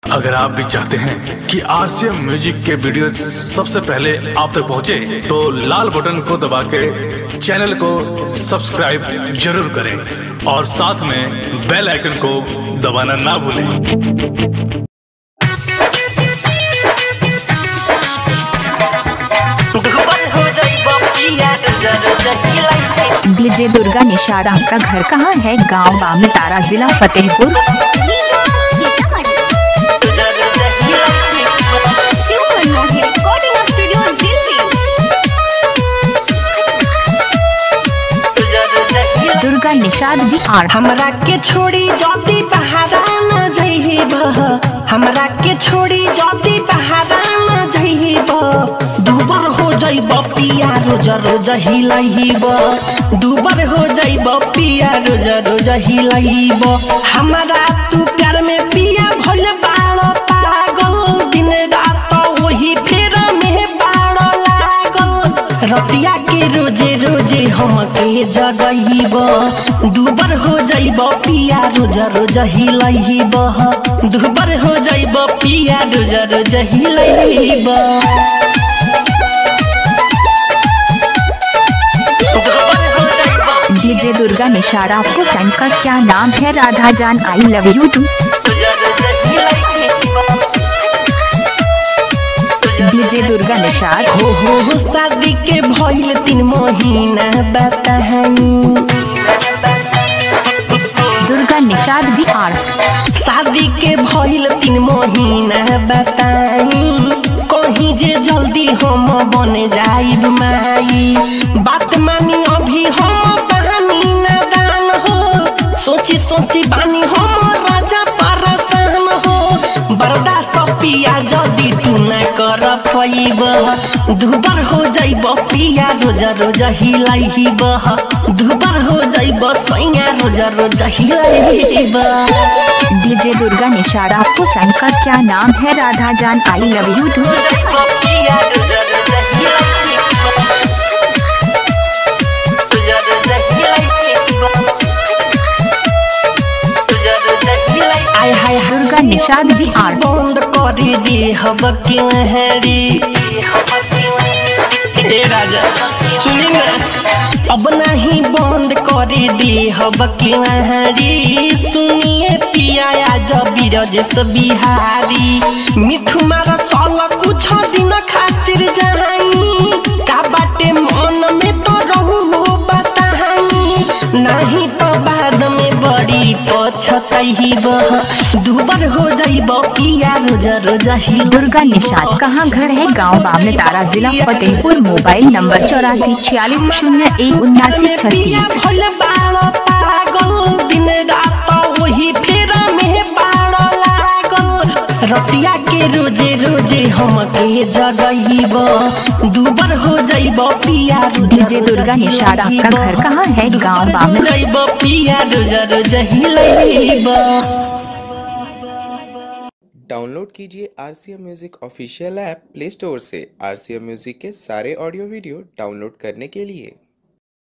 अगर आप भी चाहते हैं कि आरसीएम म्यूजिक के वीडियो सबसे पहले आप तक पहुंचे, तो लाल बटन को दबा के चैनल को सब्सक्राइब जरूर करें और साथ में बेल आइकन को दबाना ना भूलें। विजय दुर्गा निशारा का घर कहाँ है? गांव बामनी तारा, जिला फतेहपुर। दुर्गा निषाद भी आर हमरा के छोड़ी जाती बहारा न जइब, हमरा के छोड़ी जाती बहारा न जइब। दुबर हो जइब पिया रोज रोज हिलइब, दुबर हो जइब पिया रोज रोज हिलइब। हमरा तू प्यार में पिया भइल बाड़ पागल, दिन रात वही फेर में बाड़ लागल। रतिया के रोजे रोजे हमके जगइब, दुबर हो जइब पिया रोज रोज हिलइब, दुबर हो जइब पिया रोज रोज हिलइब। विजय दुर्गा निशारा, आपको फ्रेंड का क्या नाम है? राधा जान, आई लव यू टू। विजय दुर्गा निशाद हो शादी के भइल 3 महीना बताई। दुर्गा निशाद भी आर शादी के भइल 3 महीना बताई। कहीं जे जल्दी हम बन जाइब माई, बात मानी अभी हम बहानी नादान हो। सोची सोची बानी हम राजा परेशान हो। बरदा सपिया जदी तू न कर पैब, दुबर हो जइब पिया रोज रोज हिलइब, दुबर हो जइब सैया रोज रोज हिलइब। विजय दुर्गा निशारा, आपको फ्रेंड का क्या नाम है? राधा जान, I love you too. Durga Nishad भी आर बंद करी दी हब केहरी। राजा सुनी ना, अब नहीं बंद करी दी हब केहरी। सुनिए पिया जब बिरजेश बिहारी, मिठू मारा साल कुछ दिन खातिर जाई। का बाटे मन में तो रहू बताई, नहीं तो बाद में बड़ी पछतइब, दुबर हो जइब पिया रोज रोज हिल। दुर्गा निशाद कहाँ घर है? गांव बामनी तारा, जिला फतेहपुर। Mobile number 84 46 01 79 36। भइल बाड़ पागल, दिन रात वही फेर में बाड़ लागल। रतिया के रोजे रोजे हमके जगइब, दुबर हो जइब पिया रोज। विजय दुर्गा निशारा का घर कहाँ है? गांव बामनी जइब पिया रोज रोज हिलइब। डाउनलोड कीजिए RCM music official app play store से। आरसीएम म्यूजिक के सारे ऑडियो वीडियो डाउनलोड करने के लिए